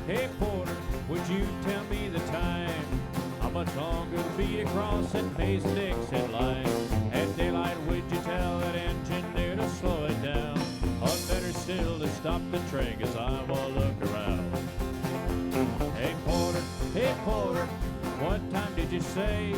Hey porter, would you tell me the time? How much longer to beat across that Mason-Dixon line? At daylight, would you tell that engineer to slow it down? Or better still, to stop the train, 'cause I wanna look around. Hey porter, what time did you say?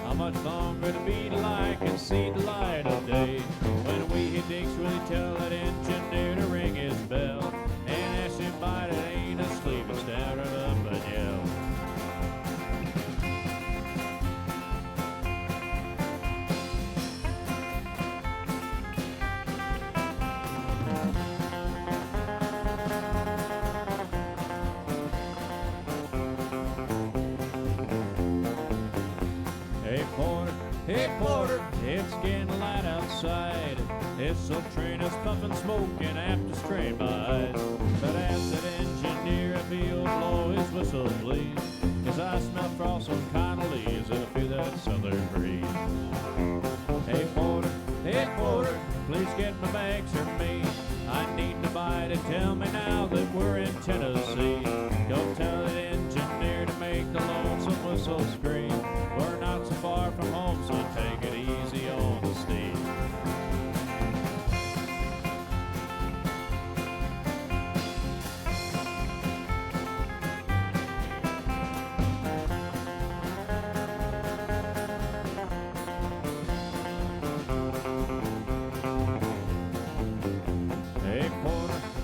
How much longer to beat like and see the light of day? When we hit Dix, will you tell that engineer to ring his bell? And ask him by that ain't asleep and stand right up and yell. Hey porter, it's getting light outside. This old train is puffing smoke and apt to strain my eyes. But ask that engineer if he'll blow his whistle, please, 'cause I smell frost on kind of leaves and I feel that southern breeze. Hey porter, please get my bags for me. I need nobody to tell me now that we're in Tennessee. Don't tell that engineer to make the lonesome whistle scream. We're not so far from home, so take it easy on the steam.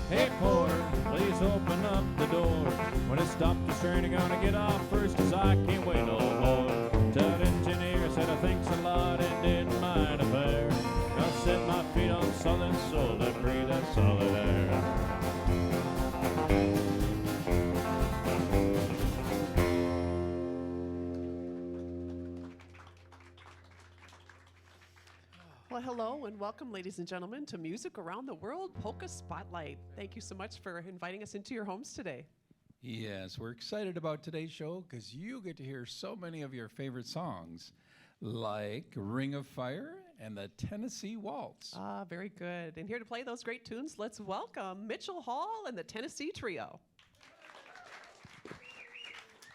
Hey porter, please open up the door. When it stopped the train, I'm gonna get off first, 'cause I can't wait no more. That engineer said I thinks a lot and didn't mind a fair. I'll set my feet on solid soil to breathe that solid air. Well, hello and welcome, ladies and gentlemen, to Music Around the World Polka Spotlight. Thank you so much for inviting us into your homes today. Yes, we're excited about today's show because you get to hear so many of your favorite songs, like Ring of Fire and the Tennessee Waltz. Ah, very good. And here to play those great tunes, let's welcome Mitchell Hall and the Tennessee Trio.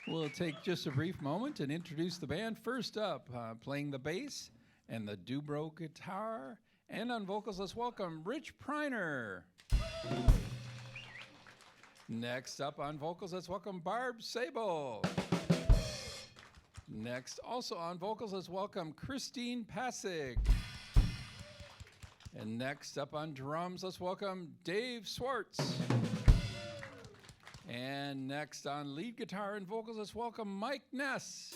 We'll take just a brief moment and introduce the band. First up, playing the bass and the Dobro guitar, and on vocals, let's welcome Rich Priner. Next up on vocals, let's welcome Barb Sable. Next, also on vocals, let's welcome Christine Passig. And next up on drums, let's welcome Dave Swartz. And next on lead guitar and vocals, let's welcome Mike Ness.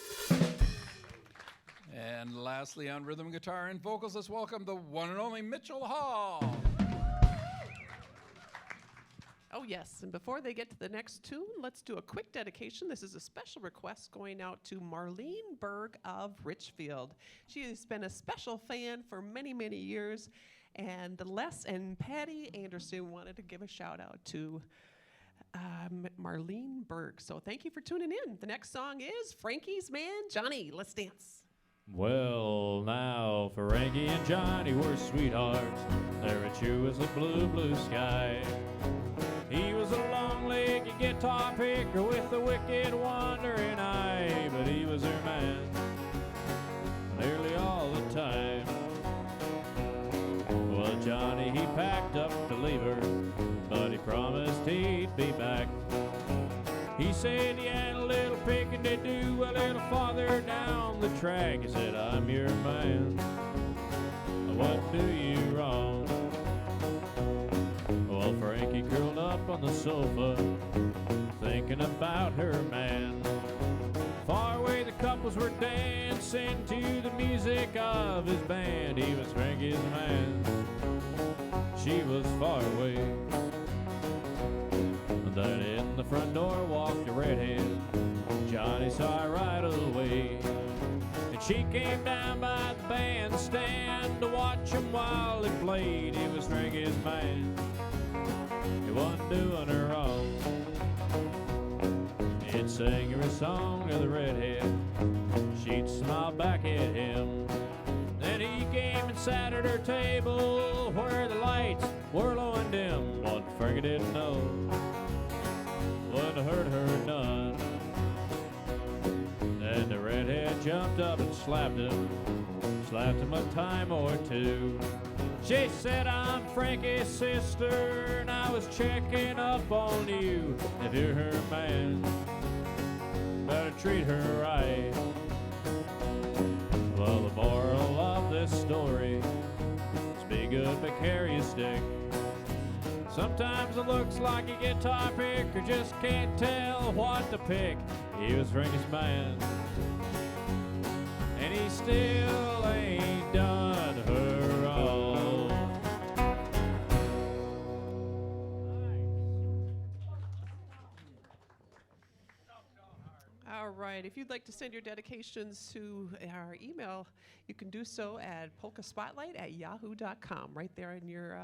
And lastly on rhythm guitar and vocals, let's welcome the one and only Mitchell Hall. Oh, yes. And before they get to the next tune, let's do a quick dedication. This is a special request going out to Marlene Berg of Richfield. She has been a special fan for many, many years. And Les and Patty Anderson wanted to give a shout out to Marlene Berg. So thank you for tuning in. The next song is Frankie's Man Johnny. Let's dance. Well, now Frankie and Johnny were sweethearts. Their cheer was a blue, blue sky. He was a long-legged guitar picker with a wicked wandering eye, but he was her man nearly all the time. Well, Johnny, he packed up to leave her, but he promised he'd be back. He said he had a little picking to do a little farther down the track. He said, I'm your man, what do you wrong? Well, Frankie curled up on the sofa, thinking about her man. Far away the couples were dancing to the music of his band. He was Frankie's man, she was far away. Then in the front door walked a redhead, Johnny saw her right away. And she came down by the bandstand to watch him while he played. He was Frankie's man, he wasn't doing her wrong. He'd sing her a song to the redhead, she'd smile back at him. Then he came and sat at her table where the lights were low and dim. What Frankie didn't know hurt her none. Then the redhead jumped up and slapped him a time or two. She said, I'm Frankie's sister, and I was checking up on you. If you're her man, better treat her right. Well, the moral of this story is be good but carry a stick. Sometimes it looks like a guitar pick, or just can't tell what to pick. He was Frankie's man, and he still ain't done her wrong. All right. If you'd like to send your dedications to our email, you can do so at polkaspotlight@yahoo.com, right there on your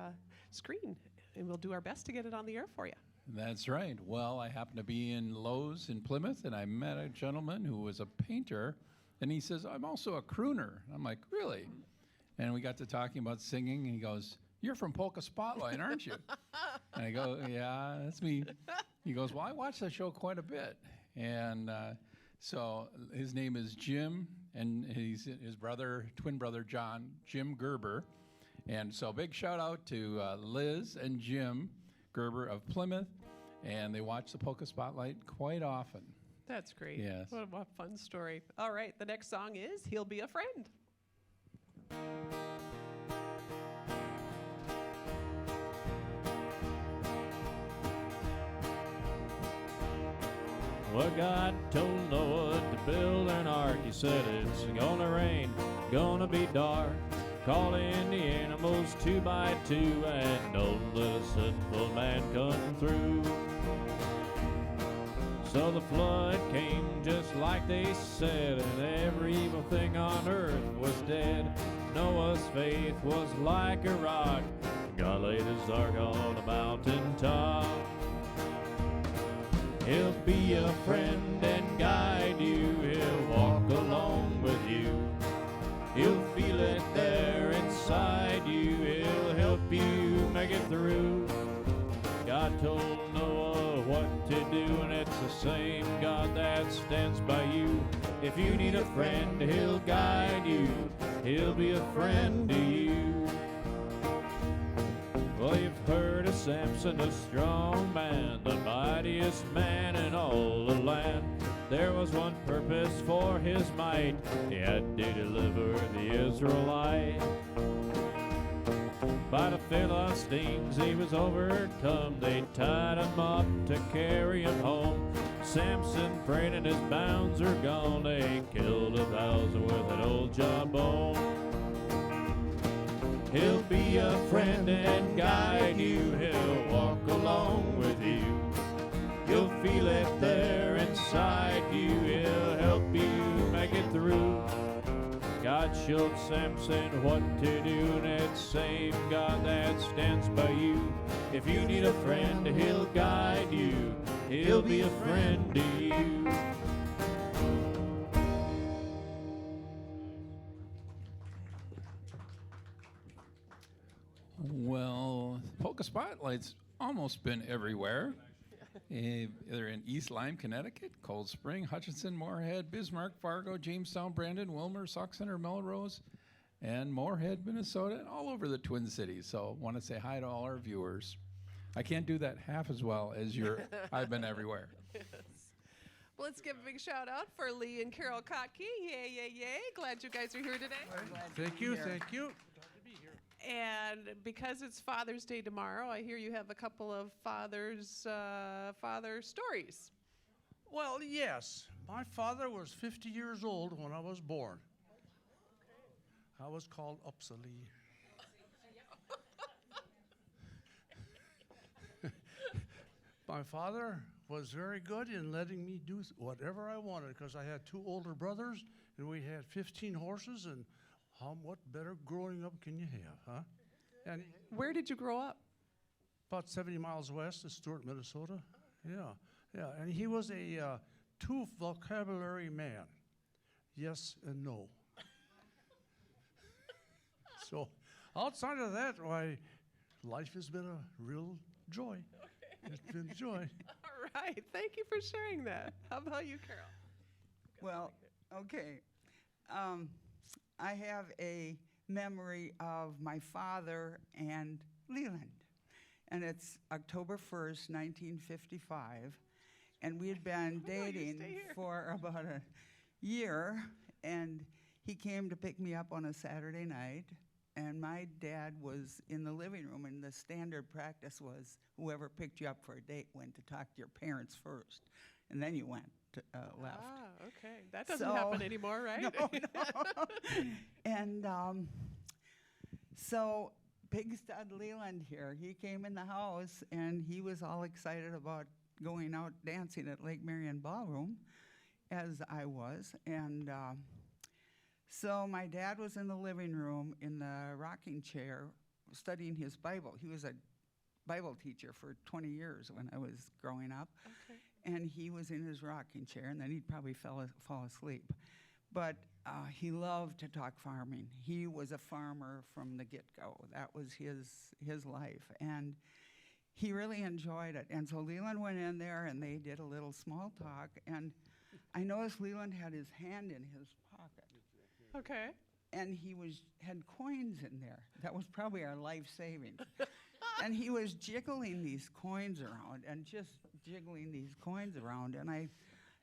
screen. And we'll do our best to get it on the air for you. That's right. Well, I happened to be in Lowe's in Plymouth, and I met a gentleman who was a painter, and he says, I'm also a crooner. I'm like, really? And we got to talking about singing, and he goes, you're from Polka Spotlight, aren't you? And I go, yeah, that's me. He goes, well, I watch that show quite a bit. And so his name is Jim, and he's his brother, twin brother, John, Jim Gerber. And so big shout out to Liz and Jim Gerber of Plymouth, and they watch the Polka Spotlight quite often. That's great. Yes. What a fun story. All right, the next song is He'll Be a Friend. Well, God told Noah to build an ark. He said it's gonna rain, gonna be dark. Call in the animals 2 by 2, and don't let a sinful man come through. So the flood came just like they said, and every evil thing on earth was dead. Noah's faith was like a rock. God laid his ark on a mountain top. He'll be a friend and guide you. He'll walk along with you. He'll feel it there inside you. He'll help you make it through. God told Noah what to do, and it's the same God that stands by you. If you need a friend, he'll guide you. He'll be a friend to you. Well, you've heard of Samson, a strong man, the mightiest man in all the land. There was one purpose for his might. He had to deliver the Israelite. By the Philistines he was overcome. They tied him up to carry him home. Samson prayed and his bounds are gone. They killed a Belshazzar with an old jawbone. He'll be a friend and guide you. He'll walk along with you. You'll feel it there inside you. He'll help you make it through. God showed Samson what to do, and it's the same God that stands by you. If you need a friend, he'll guide you. He'll be a friend to you. Well, Polka Spotlight's almost been everywhere. They're in East Lyme, Connecticut, Cold Spring, Hutchinson, Moorhead, Bismarck, Fargo, Jamestown, Brandon, Wilmer, Sauk Center, Melrose, and Moorhead, Minnesota, and all over the Twin Cities. So want to say hi to all our viewers. I can't do that half as well as I've been everywhere. Yes. Well, let's give a big shout out for Lee and Carol Kotke. Yay, yay, yay. Glad you guys are here today. Thank you, thank you. And because it's Father's Day tomorrow, I hear you have a couple of father stories. Well, yes. My father was 50 years old when I was born. I was called Upsali. My father was very good in letting me do whatever I wanted because I had 2 older brothers and we had 15 horses, and what better growing up can you have, huh? And Where did you grow up? about 70 miles west of Stewart, Minnesota. Yeah. And he was a 2 vocabulary man. Yes and no. So outside of that, why, life has been a real joy. It's been a joy. All right. Thank you for sharing that. How about you, Carol? Well, okay. I have a memory of my father and Leland. And it's October 1st, 1955. And we had been dating for about a year. And he came to pick me up on a Saturday night. And my dad was in the living room. And the standard practice was whoever picked you up for a date went to talk to your parents first. And then you went to, left. Ah, okay. That doesn't happen anymore, right? No, no. And so Big Stud Leland here, he came in the house and he was all excited about going out dancing at Lake Marion Ballroom, as I was. And so my dad was in the living room in the rocking chair studying his Bible. He was a Bible teacher for 20 years when I was growing up. Okay. And he was in his rocking chair, and then he'd probably fall asleep. But he loved to talk farming. He was a farmer from the get-go. That was his life, and he really enjoyed it. And so Leland went in there, and they did a little small talk, and I noticed Leland had his hand in his pocket. Okay. And he had coins in there. That was probably our life savings. And he was jiggling these coins around and just jiggling these coins around. And I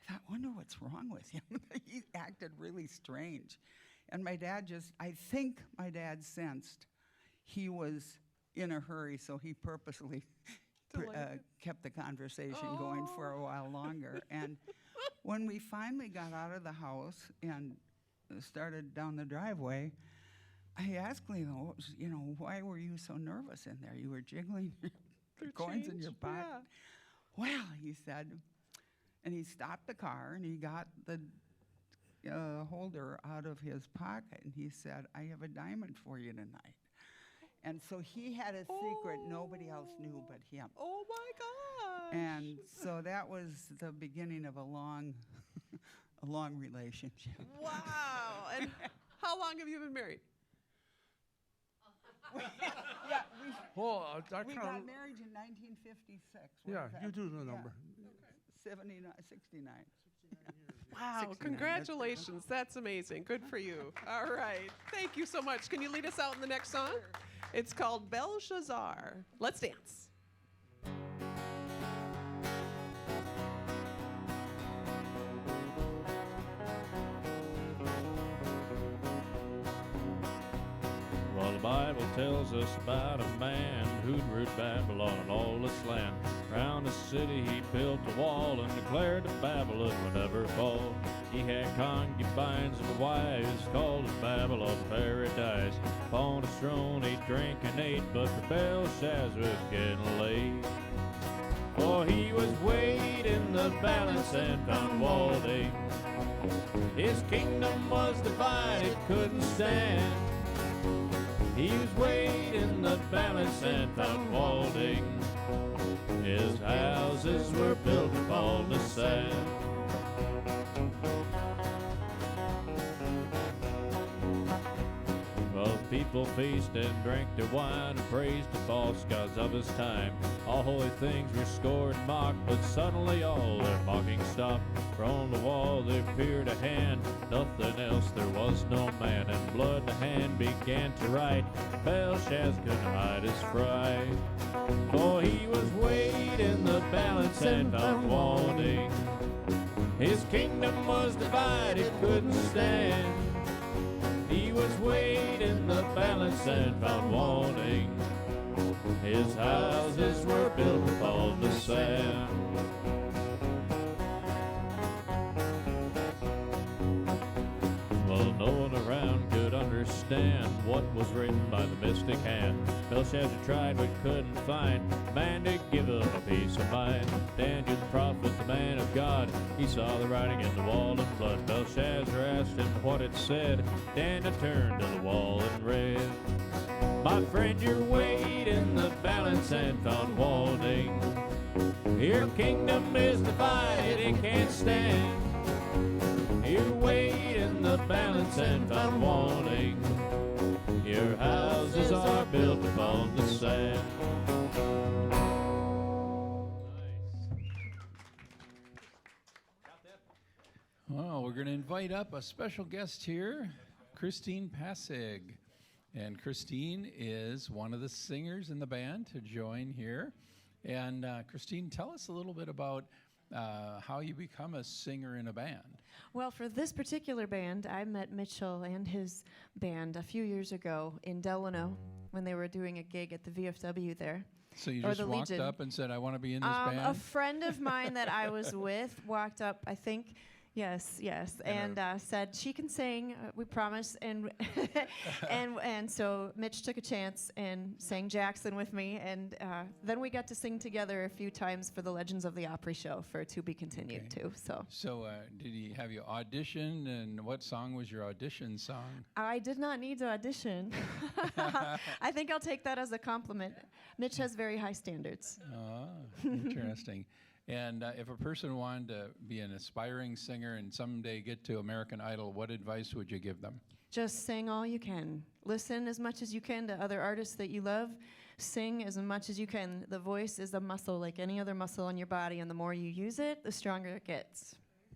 thought, wonder what's wrong with him. He acted really strange. And I think my dad sensed he was in a hurry, so he purposely kept the conversation going for a while longer. And when we finally got out of the house and started down the driveway, I asked Leland, why were you so nervous in there? You were jiggling the coins in your pocket. Yeah. Well, he said, and he stopped the car and he got the holder out of his pocket and he said, I have a diamond for you tonight. And so he had a secret nobody else knew but him. Oh my gosh. And so that was the beginning of a long relationship. Wow. And how long have you been married? Yeah, Well, I we kind got of. married in 1956. Yeah, you do the number. 69. Wow, 69, congratulations. That's amazing. Good for you. All right. Thank you so much. Can you lead us out in the next song? It's called Belshazzar. Let's dance. Well, the Bible tells us about a man who'd ruled Babylon and all its land. Round the city he built a wall and declared that Babylon would never fall. He had concubines and wives, called it Babylon Paradise. Upon his throne he drank and ate, but for Belshazzar was getting late. For he was weighed in the balance and found wanting. His kingdom was divided, couldn't stand. He was weighed in the balance and found wanting. His houses were built upon the sand. Well, people feasted and drank their wine and praised the false gods of his time. All holy things were scored and mocked, but suddenly all their mocking stopped. For on the wall there appeared a hand, nothing else, there was no man. And blood the hand began to write, Belshazzar couldn't hide his fright. For he was weighed in the balance and found wanting. His kingdom was divided, couldn't stand. He was weighed in the balance and found wanting. His houses were built upon the sand. Well, no one around could understand what was written by the mystic hand. Belshazzar tried but couldn't find man to give him a peace of mind. Daniel the prophet, the man of God, he saw the writing in the wall in blood. Belshazzar asked him what it said. Daniel turned to the wall and read, My friend, you're weighed in the balance and found wanting. Your kingdom is divided, it can't stand. You're weighed in the balance and found wanting. Your houses are built upon the sand. we're going to invite up a special guest here, Christine Passig. And Christine is one of the singers in the band to join here. And Christine, tell us a little bit about how you become a singer in a band. Well, for this particular band, I met Mitchell and his band a few years ago in Delano when they were doing a gig at the VFW there. So you Or just the walked Legion. up and said, I want to be in this band? A friend of mine that I was with walked up, I think, yes, and said she can sing. We promise, and and so Mitch took a chance and sang Jackson with me, and then we got to sing together a few times for the Legends of the Opry show for To Be Continued too. So did he have you audition, and what song was your audition song? I did not need to audition. I think I'll take that as a compliment. Mitch has very high standards. Oh, interesting. And if a person wanted to be an aspiring singer and someday get to American Idol, what advice would you give them? Just sing all you can. Listen as much as you can to other artists that you love. Sing as much as you can. The voice is a muscle like any other muscle in your body, and the more you use it, the stronger it gets.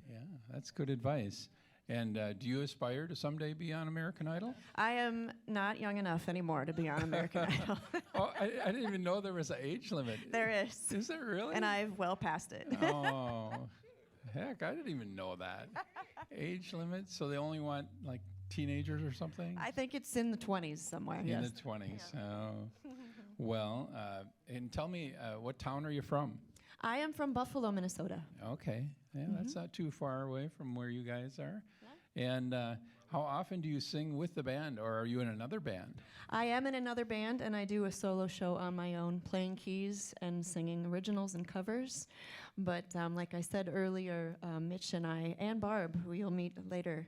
Yeah, that's good advice. And do you aspire to someday be on American Idol? I am not young enough anymore to be on American Idol. Oh, I didn't even know there was an age limit. There is. Is there really? And I've well passed it. Oh, heck, I didn't even know that. Age limit? So they only want like teenagers or something? I think it's in the 20s somewhere, In yes. the 20s. Oh. Well, and tell me, what town are you from? I am from Buffalo, Minnesota. Okay. Yeah, that's not too far away from where you guys are. And how often do you sing with the band, or are you in another band? I am in another band, and I do a solo show on my own, playing keys and singing originals and covers. But like I said earlier, Mitch and I, and Barb, who you'll meet later,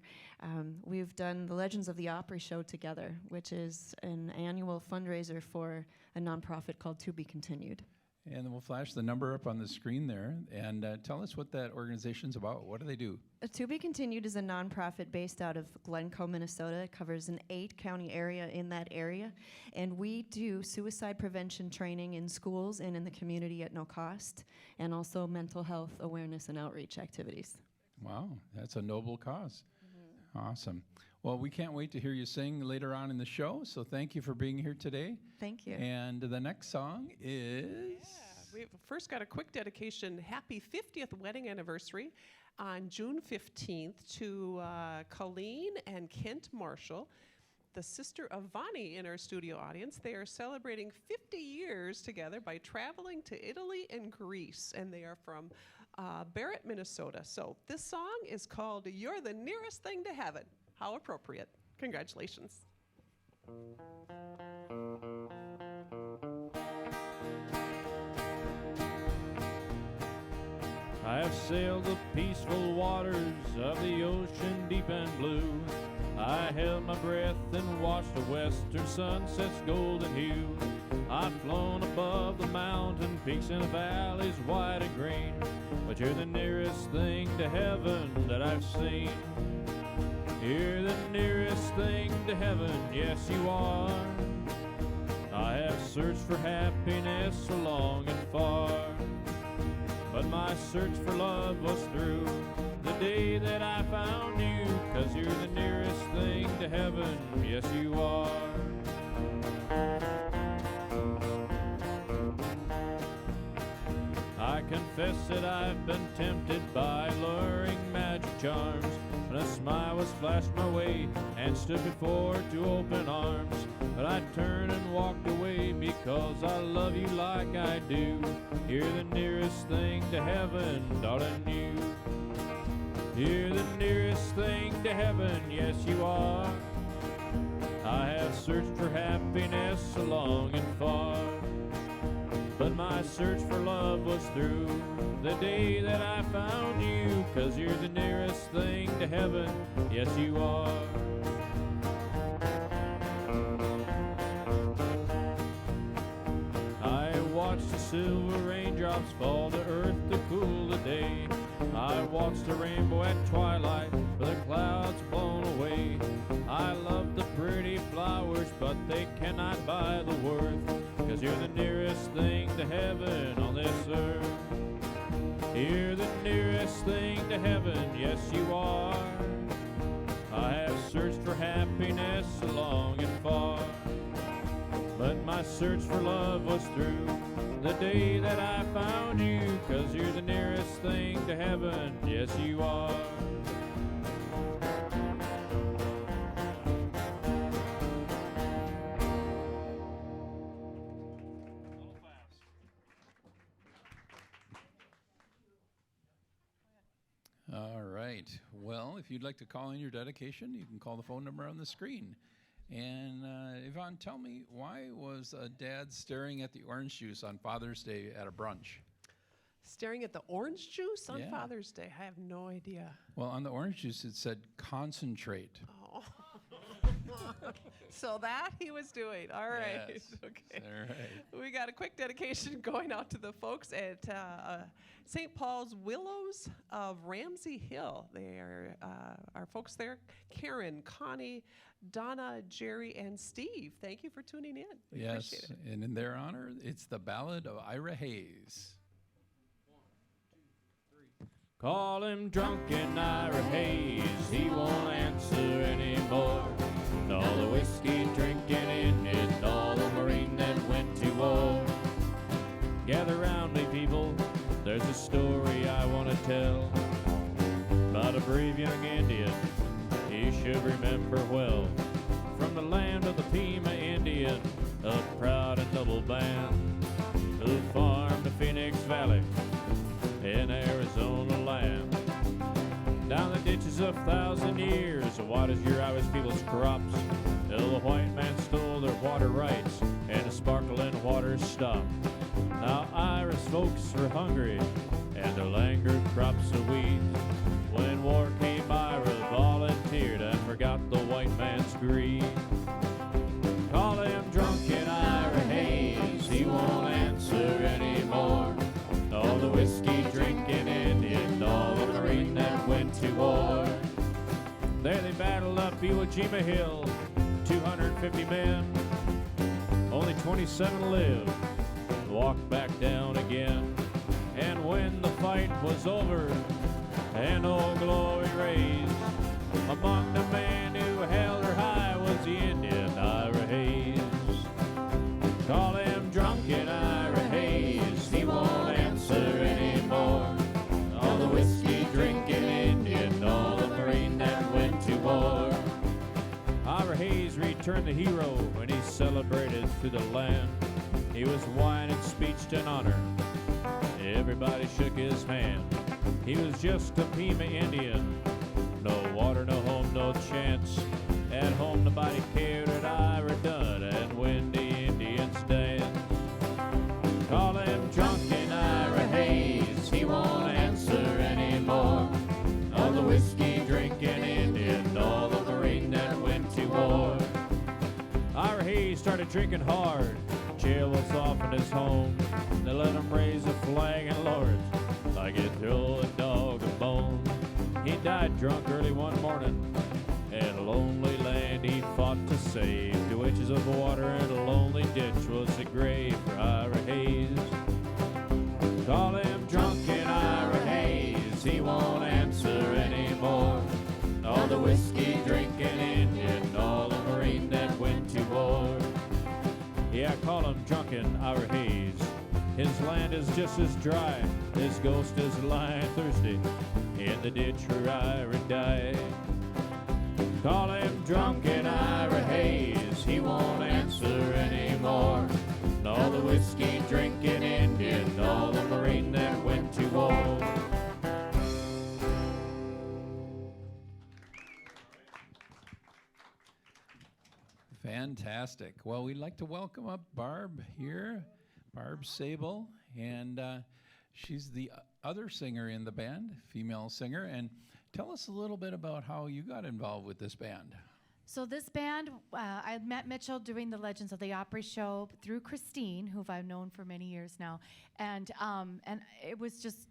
we've done the Legends of the Opry show together, which is an annual fundraiser for a nonprofit called To Be Continued. And then we'll flash the number up on the screen there. And tell us what that organization's about. What do they do? To Be Continued is a nonprofit based out of Glencoe, Minnesota. It covers an 8-county area in that area. And we do suicide prevention training in schools and in the community at no cost, and also mental health awareness and outreach activities. Wow, that's a noble cause. Awesome. Well, we can't wait to hear you sing later on in the show, so thank you for being here today. Thank you. And the next song is... We've first got a quick dedication. Happy 50th wedding anniversary on June 15th to Colleen and Kent Marshall, the sister of Vonnie in our studio audience. They are celebrating 50 years together by traveling to Italy and Greece, and they are from Barrett, Minnesota. So this song is called You're the Nearest Thing to Heaven. How appropriate. Congratulations. I have sailed the peaceful waters of the ocean deep and blue. I held my breath and watched the western sunset's golden hue. I've flown above the mountain peaks and the valleys wide and green, but you're the nearest thing to heaven that I've seen. You're the nearest thing to heaven, yes you are. I have searched for happiness so long and far, but my search for love was through the day that I found you, 'cause you're the nearest thing to heaven, yes you are. I confess that I've been tempted by luring magic charms, and a smile was flashed my way and stood before two open arms. But I turned and walked away because I love you like I do. You're the nearest thing to heaven, darling, you. You're the nearest thing to heaven, yes you are. I have searched for happiness so long and far, but my search for love was through the day that I found you, 'cause you're the nearest thing to heaven, yes you are. I watched the silver raindrops fall to earth to cool the day. I watched the rainbow at twilight with the clouds blown away. I love the pretty flowers, but they cannot buy the worth, 'cause you're the nearest thing to heaven on this earth. You're the nearest thing to heaven, yes you are. I have searched for happiness long and far, but my search for love was through the day that I found you, 'cause you're the nearest thing to heaven, yes you are. All right. Well, if you'd like to call in your dedication, you can call the phone number on the screen. And Yvonne, tell me, why was Dad staring at the orange juice on Father's Day at a brunch? Staring at the orange juice on Yeah. Father's Day. I have no idea. Well, on the orange juice it said concentrate. Oh. So that he was doing. All right. Yes. Okay. All right. We got a quick dedication going out to the folks at St. Paul's Willows of Ramsey Hill. They are our folks there, Karen, Connie, Donna, Jerry, and Steve. Thank you for tuning in. We Yes, appreciate it. and in their honor, it's the Ballad of Ira Hayes. Call him drunken Ira Hayes, he won't answer anymore. All the whiskey drinking in it, all the Marine that went to war. Gather round me, people, there's a story I want to tell about a brave young Indian you should remember well. From the land of the Pima Indian, a proud and noble band who farmed the Phoenix Valley in Arizona land. Down the ditches of 1,000 years, wide as your Irish people's crops, till the white man stole their water rights and the sparkling waters stopped. Now Irish folks were hungry and their land grew crops of wheat. When war came, Ira volunteered and forgot the white man's greed. Call him drunken Ira Hayes, he won't answer anymore. All the whiskey drinking Indian, all the Marine that went to war. There they battled up Iwo Jima Hill, 250 men. Only 27 lived, walked back down again. And when the fight was over and Old Glory raised, among the men who held her high was the Indian Ira Hayes. Call him drunken Ira Hayes, he won't answer anymore. All the whiskey drinking Indian, all the Marine that went to war. Ira Hayes returned the hero when he celebrated through the land. He was wine and speeched in honor. Everybody shook his hand. He was just a Pima Indian. No water, no home, no chance. At home nobody cared what Ira done, and when the Indians danced. Call him drunken Ira Hayes, he won't answer anymore. All the whiskey drinking Indian, all the Marine that went to war. Ira Hayes started drinking hard. Jail was often his home. They let him raise a flag and Lord, like he'd throw a dog a bone. He died drunk early one morning. At a lonely land he fought to save. 2 inches of water and a lonely ditch was the grave for Ira Hayes. Call him drunken Ira Hayes, he won't answer anymore. All the whiskey drinking Indian, all the Marine that went to war. Yeah, call him drunken Ira Hayes. His land is just as dry, his ghost is lying thirsty in the ditch where Ira died. Call him drunken Ira Hayes, he won't answer anymore. All the whiskey drinking Indian, all the Marine that went to war. Fantastic. Well, we'd like to welcome up Barb here, Barb Sable, and she's the other singer in the band, female singer. And tell us a little bit about how you got involved with this band. So this band, I had met Mitchell during the Legends of the Opry show through Christine, who I've known for many years now, and it was just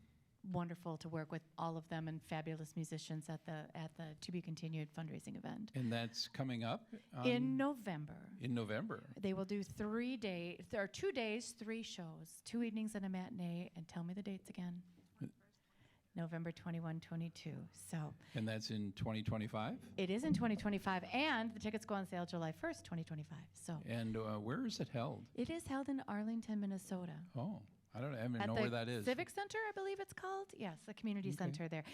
wonderful to work with all of them and fabulous musicians at the To Be Continued fundraising event. And that's coming up In November. In November. They will do 3 days. There are 2 days, 3 shows, 2 evenings and a matinee. And tell me the dates again. November 21, 22. So And that's in 2025? it is in 2025, and the tickets go on sale July 1st, 2025. So And where is it held? it is held in Arlington, Minnesota. Oh, I don't even At know the where that is. Civic Center, I believe it's called. Yes, the community Okay. center there.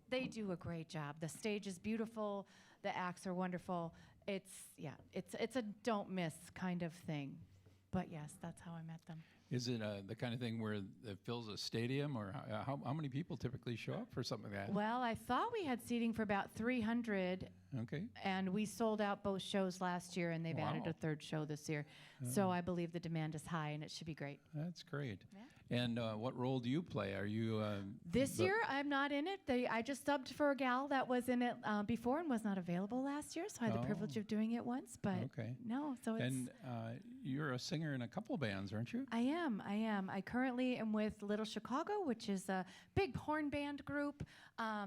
They do a great job. The stage is beautiful. The acts are wonderful. It's a don't miss kind of thing. But yes, that's how I met them. Is it the kind of thing where it fills a stadium, or how many people typically show up for something like that? Well, I thought we had seating for about 300, Okay. and we sold out both shows last year, and they've added Wow. a third show this year. So I believe the demand is high, and it should be great. That's great. Yeah. And what role do you play? Are you This the- year, I'm not in it. I just subbed for a gal that was in it before and was not available last year, so I had the privilege Oh. of doing it once. But Okay. no, so it's. And you're a singer in a couple bands, aren't you? I am. I currently am with Little Chicago, which is a big horn band group,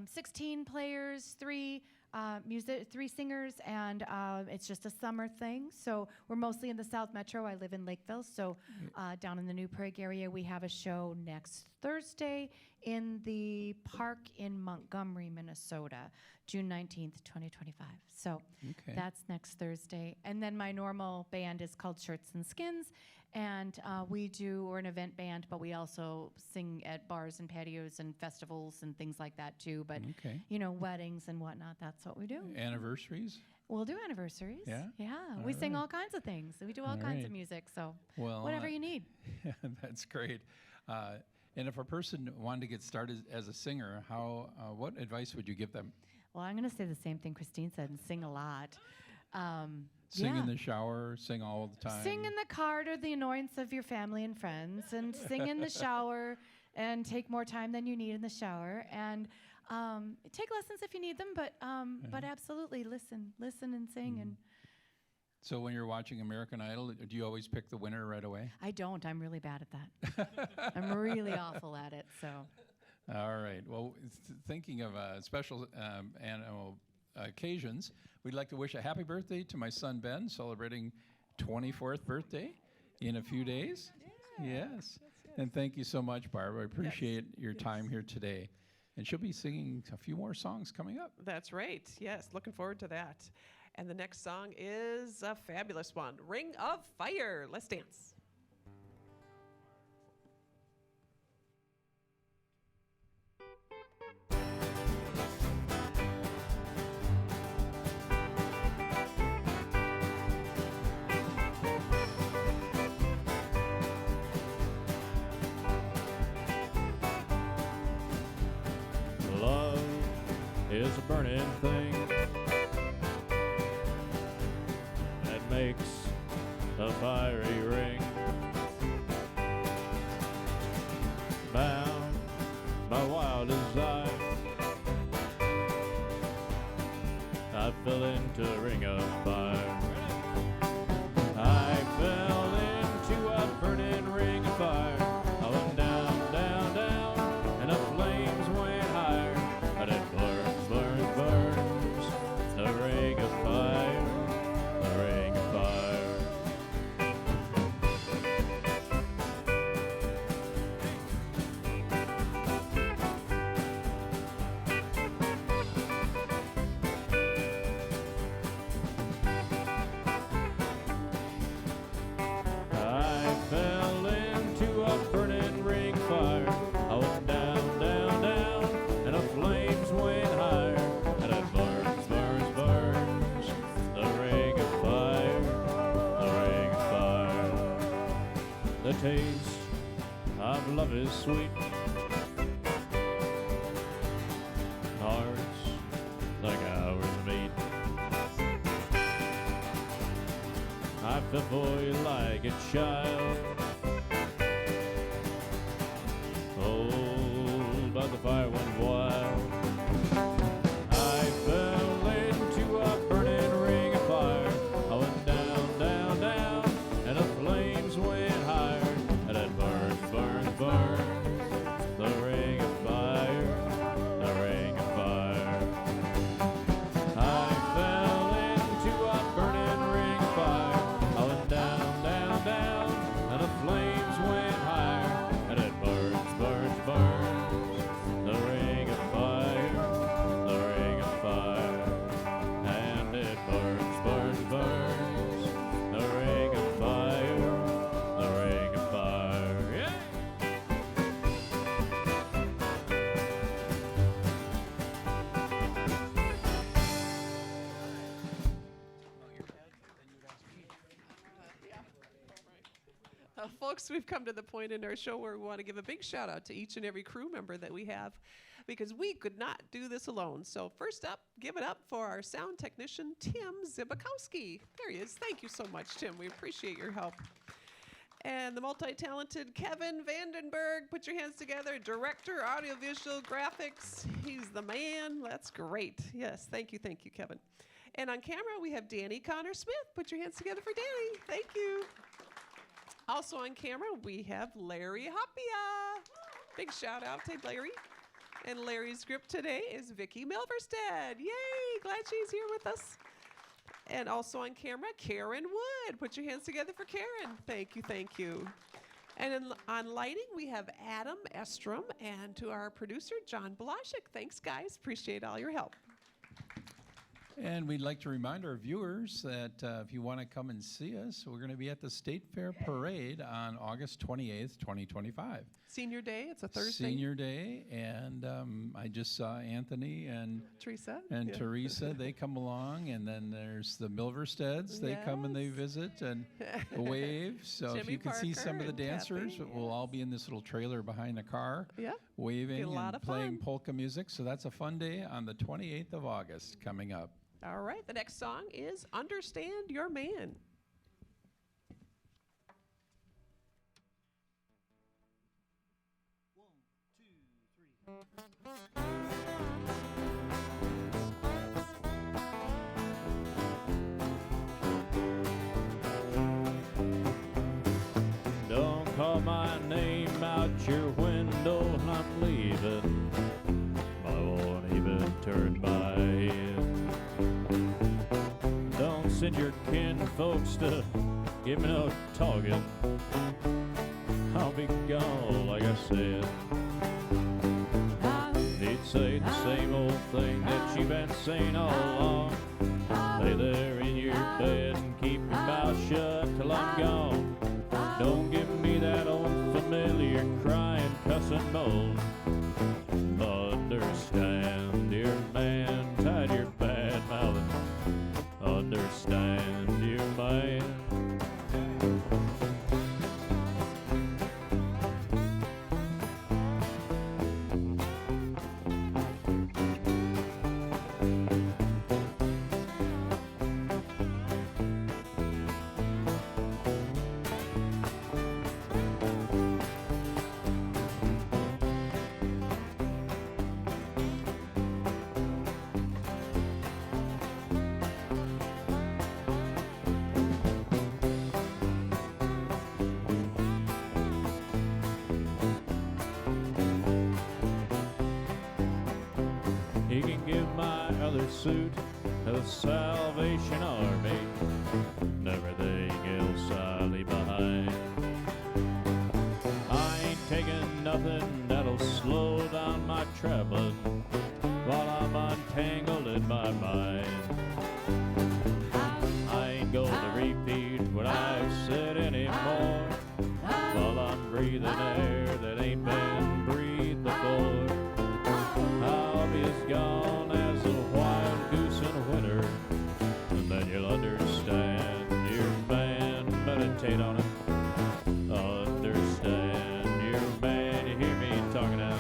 16 players, three singers, and it's just a summer thing. So we're mostly in the South Metro. I live in Lakeville, so down in the New Prague area, we have a show next Thursday in the park in Montgomery, Minnesota, June 19th, 2025. So Okay. that's next Thursday. And then my normal band is called Shirts and Skins, and we're an event band, but we also sing at bars and patios and festivals and things like that too. But Okay. weddings and whatnot, that's what we do. Anniversaries? We'll do anniversaries. Yeah? Yeah. All We sing right. all kinds of things. We do all All kinds right. of music. So Well, whatever you need. That's great. And if a person wanted to get started as a singer, what advice would you give them? Well, I'm going to say the same thing Christine said and sing a lot. Sing yeah. in the shower, sing all the time. Sing in the car to the annoyance of your family and friends, and sing in the shower, and take more time than you need in the shower, and take lessons if you need them. But absolutely listen and sing. And So when you're watching American Idol, do you always pick the winner right away? I don't. I'm really bad at that. I'm really awful at it. So All right. Well, thinking of special annual occasions, we'd like to wish a happy birthday to my son Ben, celebrating 24th birthday in a few days. Yes. And thank you so much, Barbara. I appreciate your time here today. And she'll be singing a few more songs coming up. That's right. Yes, looking forward to that. And the next song is a fabulous one, Ring of Fire. Let's dance. Love is a burning thing that makes a fiery ring. Bound by wild desire, I fell into a ring of fire. I fell into a burning ring of fire. I went down, down, down, and the flames went higher. But it burns, burns, burns, the ring of fire, the ring of fire. I fell into a burning ring of fire. I went down, down, down, and the flames went higher. And it burns, burns, burns, the ring of fire, the ring of fire. The taste of love is sweet. Hearts like ours beat. I fell for you like a child. Oh, but the fire went wild. I fell into a burning ring of fire. I went down, down, down, and the flames went higher. And it burns, burns, burns, the ring of fire, the ring of fire. I fell into a burning ring of fire. I went down, down, down, and the flames went higher. And it burns, burns, burns, the ring Folks, we've come to the point in our show where we want to give a big shout out to each and every crew member that we have because we could not do this alone. So first up, give it up for our sound technician, Tim Zibakowski. There he is. Thank you so much, Tim. We appreciate your help. And the multi-talented Kevin Vandenberg, put your hands together, director, audiovisual graphics. He's the man. That's great. Yes, thank you, Kevin. And on camera, we have Danny Connor Smith. Put your hands together for Danny. Thank you. Also on camera, we have Larry Hoppia. Big shout out to Larry. And Larry's script today is Vicki Milverstead. Yay, glad she's here with us. And also on camera, Karen Wood. Put your hands together for Karen. Thank you. And on lighting, we have Adam Estrom. And to our producer, John Blasik. Thanks, guys. Appreciate all your help. And we'd like to remind our viewers that if you want to come and see us, we're going to be at the State Fair Parade on August 28th, 2025. Senior Day, it's a Thursday. Senior Day, and I just saw Anthony and Teresa. And Teresa, they come along, and then there's the Milversteads. They come and they visit and wave. So if Jimmy you can see some of the Parker and dancers, Kathy, we'll all be in this little trailer behind the car, waving a lot and of playing fun. polka music. So that's a fun day on the 28th of August coming up. All right, the next song is Understand Your Man. Don't call my name out your window, I'm leaving. I won't even turn my head. Don't send your kin folks to give me no talking. I'll be gone, like I said. They'd say the same old thing that you've been saying all along. Lay there in your bed and keep your mouth shut till I'm gone. Don't give me that old familiar crying, cussing moan. Understand, dear man, tied your bad mouthing. Understand, dear man. He can give my other suit to the Salvation Army, and everything else I leave behind. I ain't taking nothing that'll slow down my traveling while I'm untangled in my mind. I ain't gonna repeat what I've said anymore while I'm breathing air that ain't been breathed before. I'll be as gone as a wild goose in winter, and then you'll understand, dear man. Meditate on it. Understand, dear man. You hear me talking now?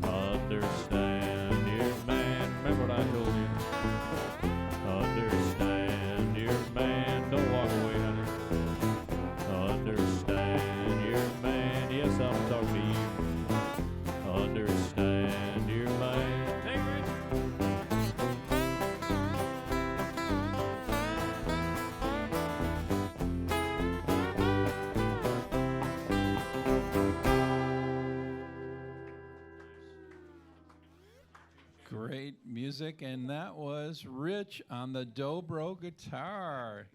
Understand, dear man. Remember what I told you? Understand, dear man. Don't walk away, honey. Understand, dear man. Yes, I'm talking to you. Understand, dear man. Hey, Rich. Great music, and that was Rich on the Dobro guitar.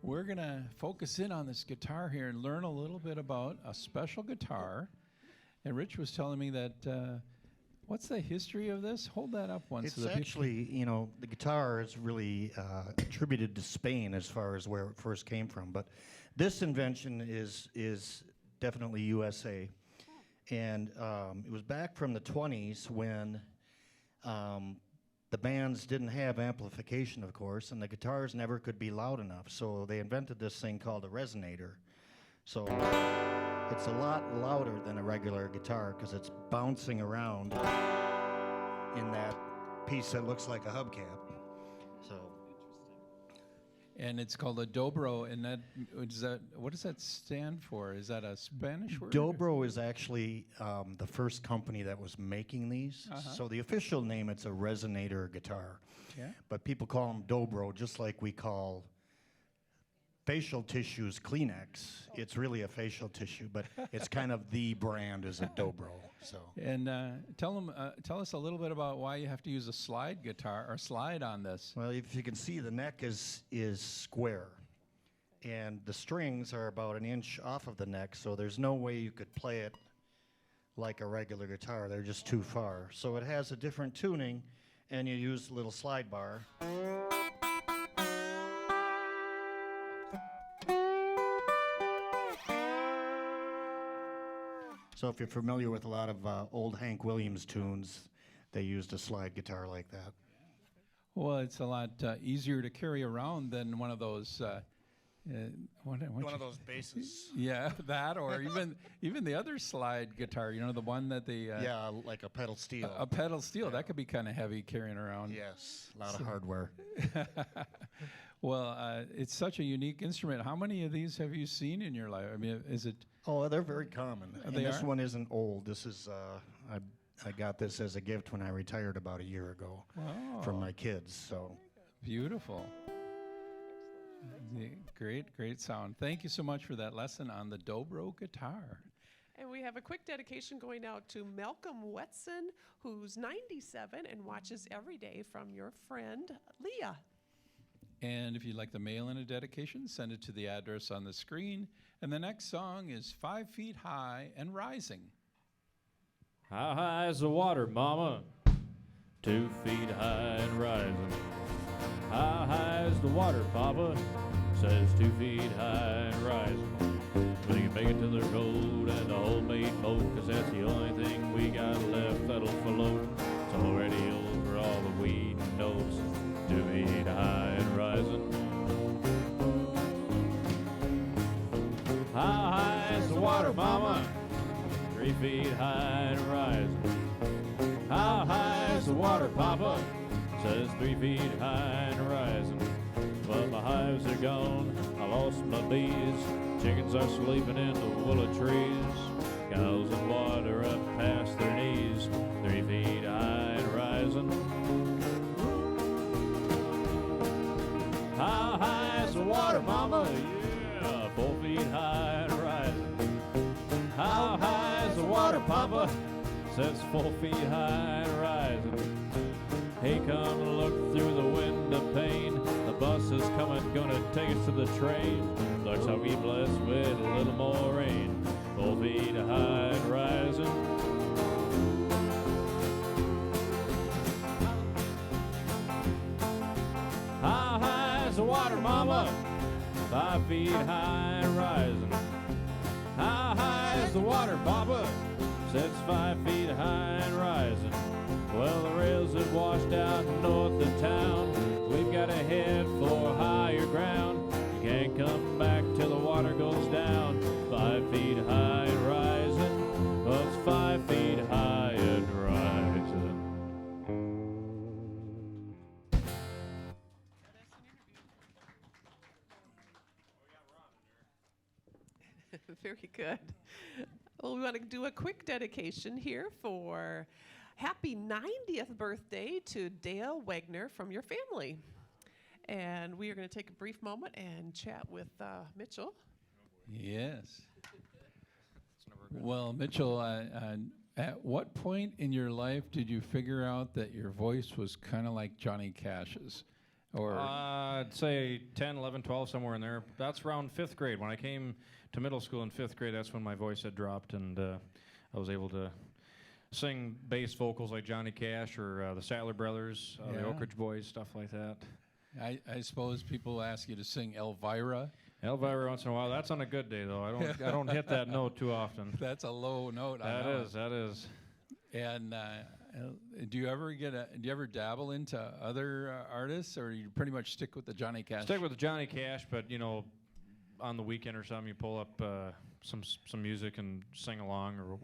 We're going to focus in on this guitar here and learn a little bit about a special guitar. And Rich was telling me that, what's the history of this? Hold that up once. It's actually, the guitar is really attributed to Spain as far as where it first came from. But this invention is definitely USA. And it was back from the 20s when the bands didn't have amplification, of course, and the guitars never could be loud enough. So they invented this thing called a resonator. So it's a lot louder than a regular guitar because it's bouncing around in that piece that looks like a hubcap. So. And it's called a Dobro, and what does that stand for? Is that a Spanish word? Dobro is actually the first company that was making these. So the official name, it's a resonator guitar. Yeah. But people call them Dobro, just like we call facial tissues Kleenex. It's really a facial tissue, but it's kind of the brand is a Dobro. So. And tell us a little bit about why you have to use a slide guitar or slide on this. Well, if you can see, the neck is square, and the strings are about an inch off of the neck, so there's no way you could play it like a regular guitar. They're just too far. So it has a different tuning, and you use a little slide bar. So if you're familiar with a lot of old Hank Williams tunes, they used a slide guitar like that. Well, it's a lot easier to carry around than one of those. One of those basses. Yeah, that, or even the other slide guitar. You know, the one that the yeah, like a pedal steel. a pedal steel. That could be kind of heavy carrying around. Yes, a lot of hardware. Well, it's such a unique instrument. How many of these have you seen in your life? I mean, is it? Oh, they're very common. And They this are? one isn't old. This is I got this as a gift when I retired about a year ago from my kids. So Beautiful. Great sound. Thank you so much for that lesson on the Dobro guitar. And we have a quick dedication going out to Malcolm Wetson, who's 97 and watches every day, from your friend, Leah. And if you'd like to mail in a dedication, send it to the address on the screen. And the next song is 5 Feet High and Rising. How high is the water, mama? 2 feet high and rising. How high is the water, papa? Says 2 feet high and rising. Will you make it to the road and the homemade boat? 'Cause that's the only thing we got left that'll float. It's already over all the weed and notes. 2 feet high and rising. How high is the water, mama? 3 feet high and rising. How high is the water, papa? Says 3 feet high and rising. Well, my hives are gone, I lost my bees. Chickens are sleeping in the willow trees. Cows in water up past their knees. 3 feet high and rising. How high is the water, mama? Yeah, 4 feet high and rising. How high is the water, papa? Says 4 feet high and rising. Hey, come look through the window pane. The bus is coming, gonna take us to the train. Looks like we blessed with a little more rain. 4 feet high and rising. How high is the water, mama? 5 feet high and rising. How high is the water, papa? Says 5 feet high and rising. Well, the rails have washed out north of town. We've got to head for higher ground. You can't come back till the water goes down. 5 feet high and rising. Well, it's 5 feet high and rising. Very good. Well, we want to do a quick dedication here for happy 90th birthday to Dale Wagner from your family. And we are going to take a brief moment and chat with Mitchell. Yes. Well, Mitchell, at what point in your life did you figure out that your voice was kind of like Johnny Cash's? Or I'd say 10, 11, 12, somewhere in there. That's around 5th grade. When I came to middle school in 5th grade, that's when my voice had dropped, and I was able to sing bass vocals like Johnny Cash or the Statler Brothers, the Oak Ridge Boys, stuff like that. I suppose people ask you to sing Elvira. Elvira once in a while. That's on a good day, though. I don't hit that note too often. That's a low note. That is. And do you ever dabble into other artists, or you pretty much stick with the Johnny Cash? Stick with Johnny Cash, but on the weekend or something, you pull up some music and sing along or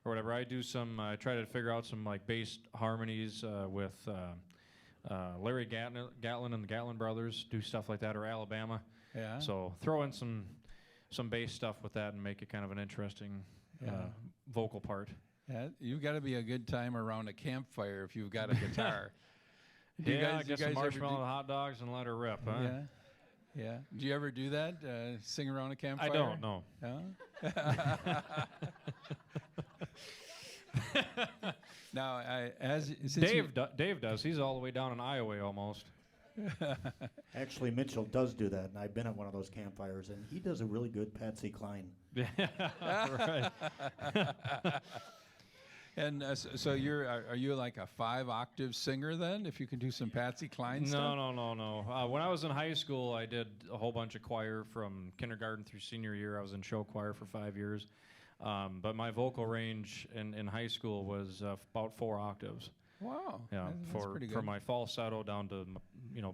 whatever. I do some. I try to figure out some like bass harmonies with Larry Gatlin and the Gatlin Brothers. Do stuff like that, or Alabama. Yeah. So throw in some bass stuff with that and make it kind of an interesting vocal part. Yeah, you've got to be a good time around a campfire if you've got a guitar. Get some marshmallow and hot dogs and let her rip, huh? Yeah. Yeah. Do you ever do that? Sing around a campfire? I don't, no. Now, Dave does. He's all the way down in Iowa almost. Actually, Mitchell does do that, and I've been at one of those campfires, and he does a really good Patsy Cline. Right. And so are you like a 5-octave singer then? If you can do some Patsy Cline stuff? No. When I was in high school, I did a whole bunch of choir from kindergarten through senior year. I was in show choir for 5 years. But my vocal range in high school was about 4 octaves. Wow. Yeah, that's pretty good. for my falsetto down to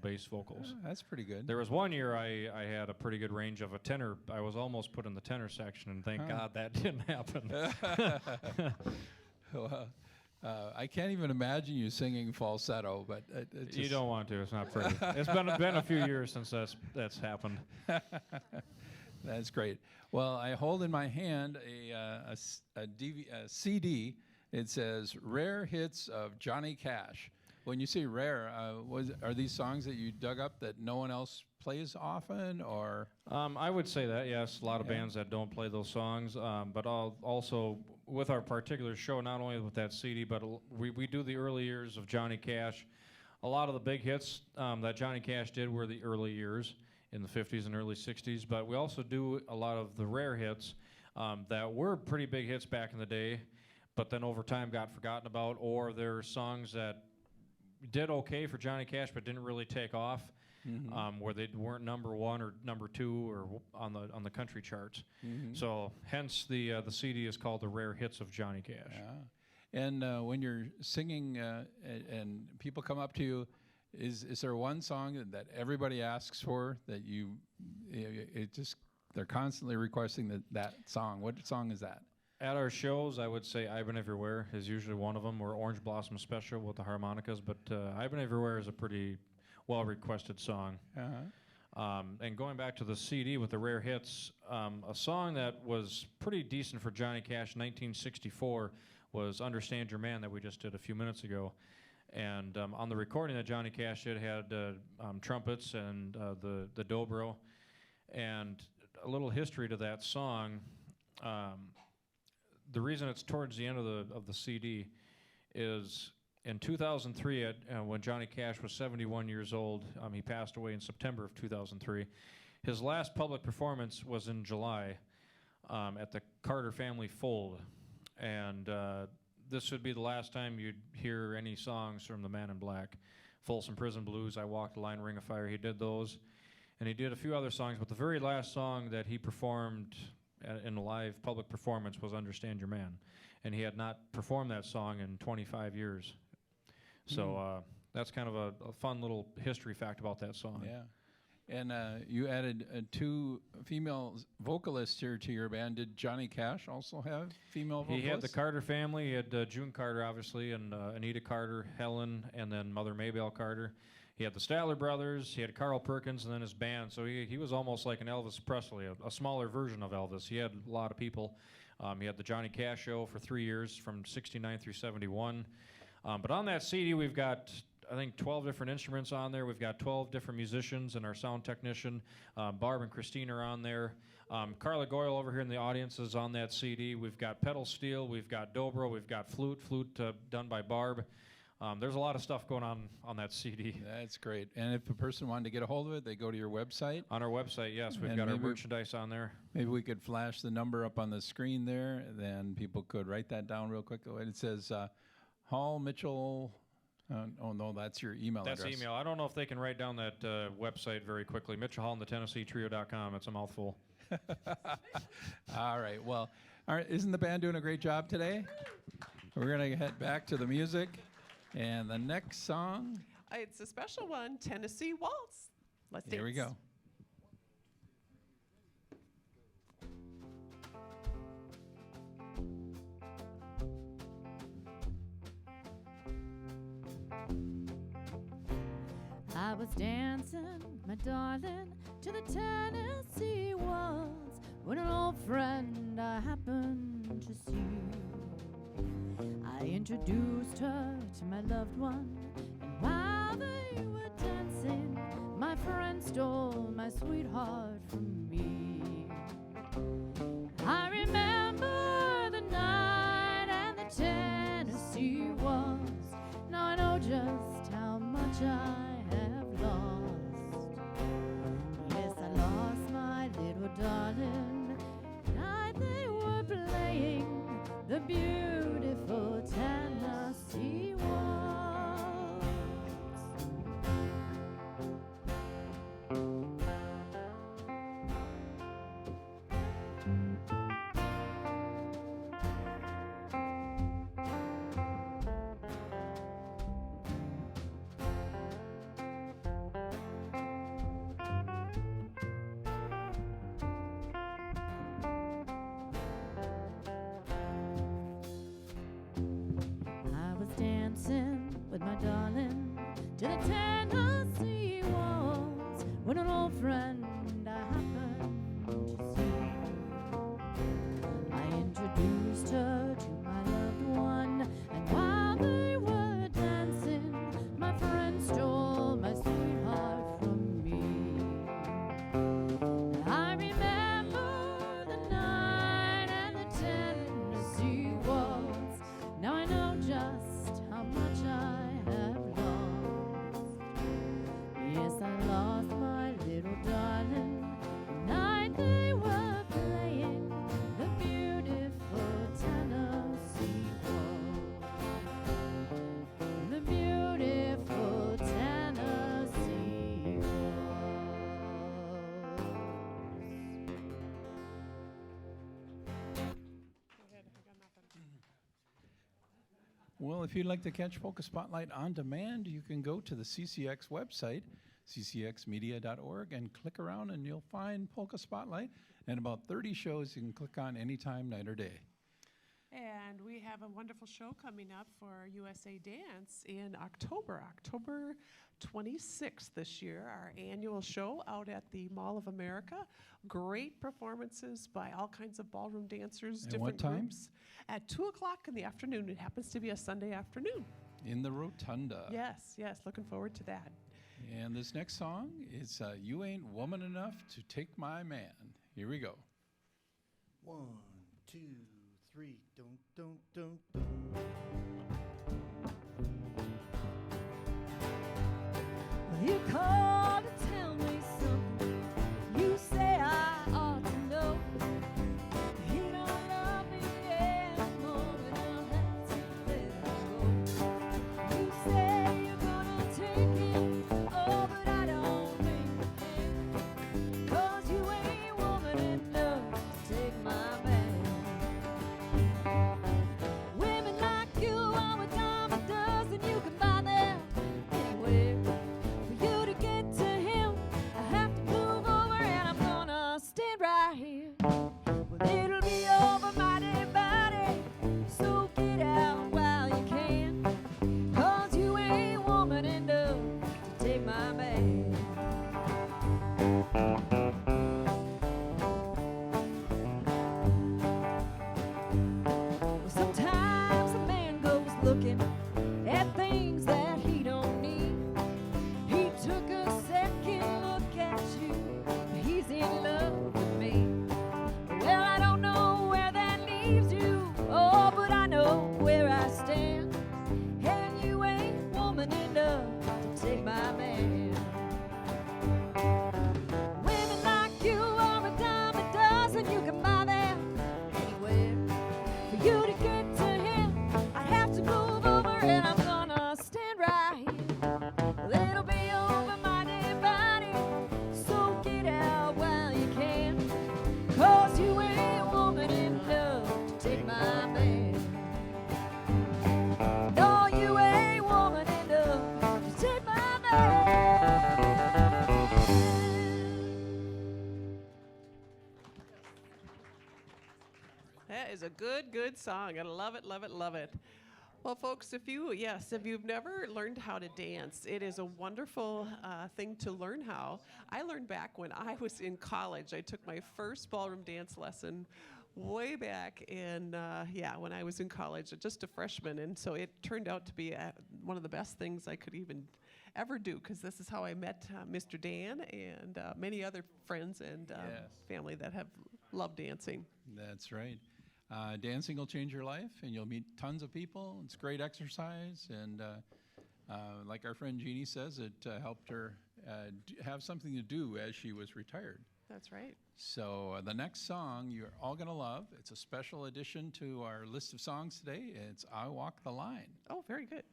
bass vocals. That's pretty good. There was one year I had a pretty good range of a tenor. I was almost put in the tenor section, and thank God that didn't happen. Well, I can't even imagine you singing falsetto, but you don't want to. It's not pretty. It's been a few years since that's happened. That's great. Well, I hold in my hand a CD. It says Rare Hits of Johnny Cash. When you say rare, are these songs that you dug up that no one else plays often, or? I would say that, yes. A lot of bands that don't play those songs, but also with our particular show, not only with that CD, but we do the early years of Johnny Cash. A lot of the big hits that Johnny Cash did were the early years in the 50s and early 60s, but we also do a lot of the rare hits that were pretty big hits back in the day, but then over time got forgotten about, or there are songs that did okay for Johnny Cash but didn't really take off, where they weren't number 1 or number 2 or on the country charts. So hence the CD is called The Rare Hits of Johnny Cash. Yeah. And when you're singing and people come up to you, is there one song that everybody asks for that they're constantly requesting that song? What song is that? At our shows, I would say I've Been Everywhere is usually one of them, or Orange Blossom Special with the harmonicas, but I've Been Everywhere is a pretty well-requested song. And going back to the CD with the rare hits, a song that was pretty decent for Johnny Cash in 1964 was Understand Your Man that we just did a few minutes ago. And on the recording that Johnny Cash did had trumpets and the Dobro. And a little history to that song. The reason it's towards the end of the CD is in 2003, when Johnny Cash was 71 years old, he passed away in September of 2003. His last public performance was in July at the Carter Family Fold. And this would be the last time you'd hear any songs from the Man in Black. Folsom Prison Blues, I Walked the Line, Ring of Fire, he did those. And he did a few other songs, but the very last song that he performed in a live public performance was Understand Your Man. And he had not performed that song in 25 years. So that's kind of a fun little history fact about that song. Yeah. And you added 2 female vocalists here to your band. Did Johnny Cash also have female vocalists? He had the Carter family. He had June Carter, obviously, and Anita Carter, Helen, and then Mother Maybelle Carter. He had the Statler brothers. He had Carl Perkins, and then his band. So he was almost like an Elvis Presley, a smaller version of Elvis. He had a lot of people. He had the Johnny Cash Show for 3 years, from 69 through 71. But on that CD, we've got, I think, 12 different instruments on there. We've got 12 different musicians and our sound technician. Barb and Christine are on there. Carla Goyle over here in the audience is on that CD. We've got pedal steel. We've got dobro. We've got flute done by Barb. There's a lot of stuff going on that CD. That's great. And if a person wanted to get a hold of it, they go to your website? On our website, yes. We've got our merchandise on there. Maybe we could flash the number up on the screen there, then people could write that down real quick. It says Hall Mitchell. Oh, no, that's your email address. That's email. I don't know if they can write down that website very quickly. Mitchell Hall and the TennesseeTrio.com. It's a mouthful. All right. Well, isn't the band doing a great job today? We're going to head back to the music. And the next song? It's a special one, Tennessee Waltz. Let's dance. Here we go. was dancing, my darling, to the Tennessee waltz when an old friend I happened to see. I introduced her to my loved one, and while they were dancing, my friend stole my sweetheart from me. I remember the night and the Tennessee waltz. Now I know just how much I have lost. Yes, I lost my little darling. Night they were playing the beautiful Tennessee waltz. Dancing with my darling to the Tennessee waltz when an old friend I happened to see. I introduced her to my loved one, and while they were dancing, my friend stole my sweetheart from me. I remember the night and the Tennessee waltz. Now I know just how much I have lost. Yes, I lost my little darling. The night they were playing the beautiful Tennessee waltz. The beautiful Tennessee waltz. Well, if you'd like to catch Polka Spotlight on demand, you can go to the CCX website, ccxmedia.org, and click around, and you'll find Polka Spotlight and about 30 shows you can click on anytime, night or day. And we have a wonderful show coming up for USA Dance in October 26th this year, our annual show out at the Mall of America. Great performances by all kinds of ballroom dancers, And different what time? groups. At 2 o'clock in the afternoon. It happens to be a Sunday afternoon. In the Rotunda. Yes, looking forward to that. And this next song is You Ain't Woman Enough to Take My Man. Here we go. 1, 2, 3, don't. You called to tell me something. You say I ought to know. He don't love me anymore, and I'll have to let him go. You say you're gonna take him, oh, but I don't think you can. 'Cause you ain't woman enough to take my man. Women like you are a dime a dozen. You can buy them anywhere. For you to get to him, I have to move over, and I'm gonna stand right here. Well, it'll be over, mighty body, so get out while you can. 'Cause you ain't woman enough to take my man. Well, sometimes a man goes looking at things that he don't need. He took a second look at you, he's in love with me. Well, I don't know where that leaves you, oh, but I know where I stand. And you ain't woman enough to take my man. Women like you are a dime a dozen. You can buy them anywhere. For you to get to him, I'd have to move over, and I'm gonna stand right here. Well, it'll be over, mighty body, so get out while you can. 'Cause you ain't woman enough to take my man. No, you ain't woman enough to take my man. That is a good song. I love it, love it, love it. Well, folks, if you've never learned how to dance, it is a wonderful thing to learn how. I learned back when I was in college. I took my first ballroom dance lesson way back in, when I was in college, just a freshman. And so it turned out to be one of the best things I could even ever do, because this is how I met Mr. Dan and many other friends and family that have loved dancing. That's right. Dancing will change your life, and you'll meet tons of people. It's great exercise, and like our friend Jeannie says, it helped her have something to do as she was retired. That's right. So the next song you're all going to love. It's a special addition to our list of songs today. It's I Walk the Line. Oh, very good.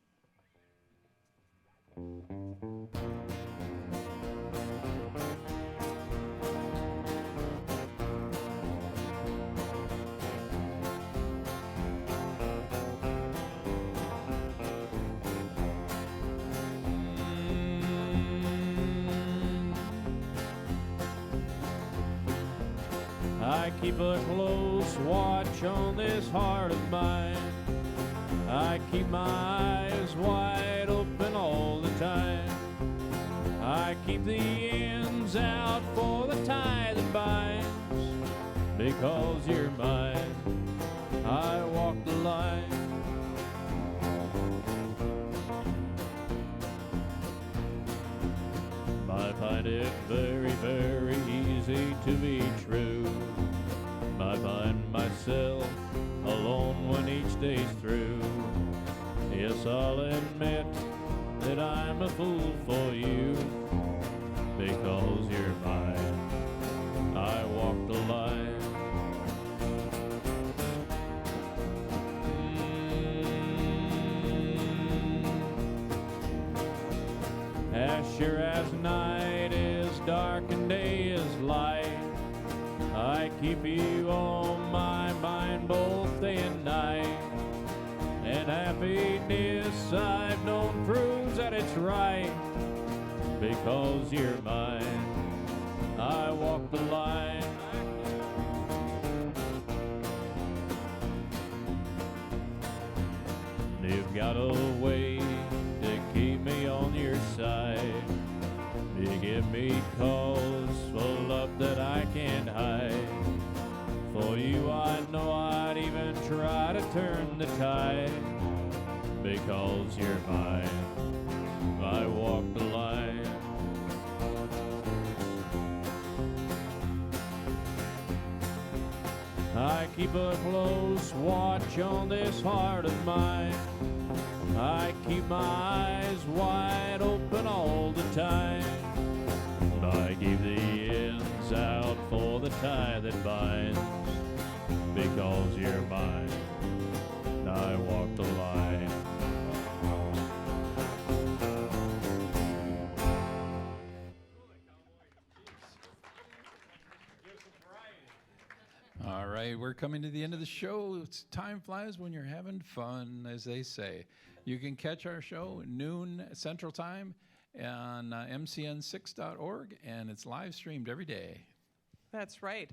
I keep a close watch on this heart of mine. I keep my eyes wide open all the time. I keep the ends out for the tie that binds. Because you're mine, I walk the line. I find it very, very easy to be true. I find myself alone when each day's through. Yes, I'll admit that I'm a fool for you. Because you're mine, I walk the line. As sure as night is dark and day is light, I keep you on my mind both day and night. And happiness I've known proves that it's right. Because you're mine, I walk the line. You've got a way to keep me on your side. You give me cause for love that I can't hide. For you I know I'd even try to turn the tide. Because you're mine, I walk the line. I keep a close watch on this heart of mine. I keep my eyes wide open all the time. I keep the ends out for the tie that binds. Because you're mine, I walk the line. All right, we're coming to the end of the show. Time flies when you're having fun, as they say. You can catch our show noon Central Time on mcn6.org, and it's live streamed every day. That's right.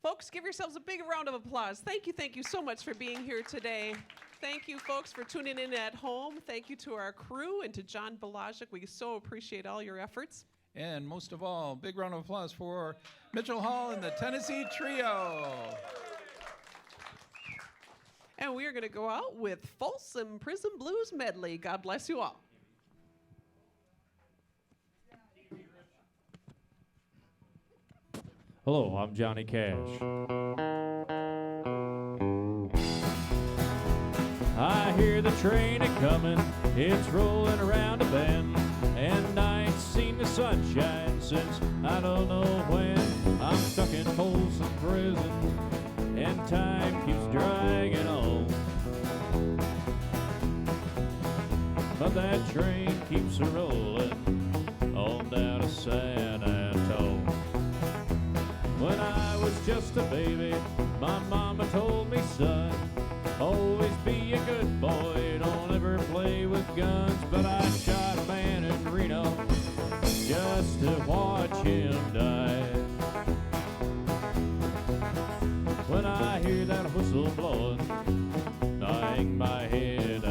Folks, give yourselves a big round of applause. Thank you so much for being here today. Thank you, folks, for tuning in at home. Thank you to our crew and to John Balajic. We so appreciate all your efforts. And most of all, big round of applause for Mitchell Hall and the Tennessee Trio. And we are going to go out with Folsom Prison Blues Medley. God bless you all. Hello, I'm Johnny Cash. I hear the train a-comin', it's rolling around a bend, and I ain't seen the sunshine since I don't know when. I'm stuck in Folsom Prison, and time keeps dragging on. But that train keeps a-rollin' on down to San Antone. When I was just a baby, my mama told me, son, always be a good boy, don't ever play with guns. But I shot a man in Reno just to watch him die. When I hear that whistle blowing, I hang my head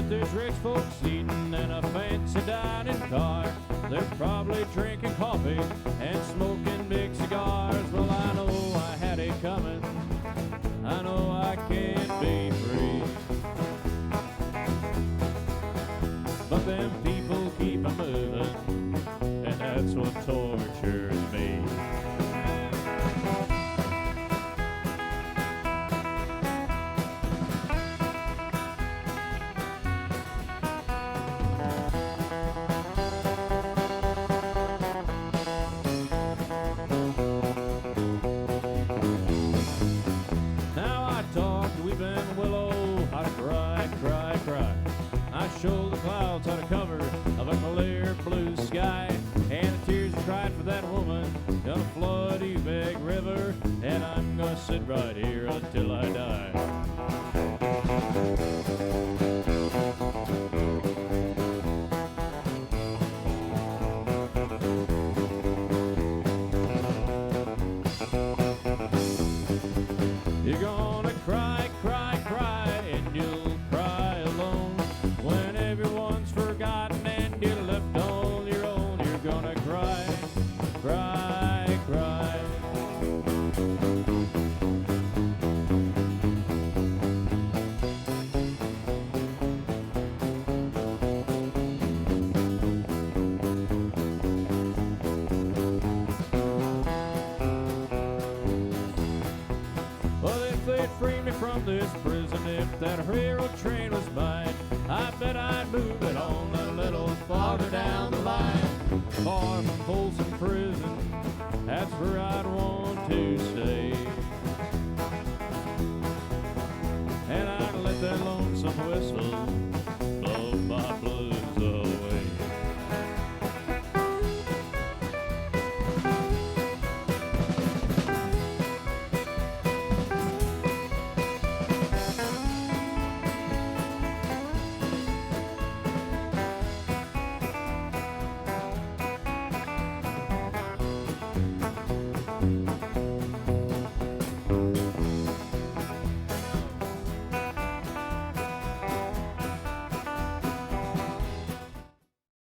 But there's rich folks eating in a fancy dining car. They're probably drinking coffee and smoking big cigars. Well, I know I had it coming. I know I can't be free. But them people keep a moving, and that's what tortures me. Show the clouds on a cover of a clear blue sky, and the tears you cried for that woman gonna flood you big river, and I'm gonna sit right here until I die. You're gonna cry, cry, cry, and you'll cry alone. When everyone's forgotten and you're left on your own, you're gonna cry, cry, cry. Well, if they'd free me from this prison, if that railroad train was mine, I bet I'd move it on a little farther down the line. Far from Folsom Prison, that's where I'd want to stay. And I'd let that lonesome whistle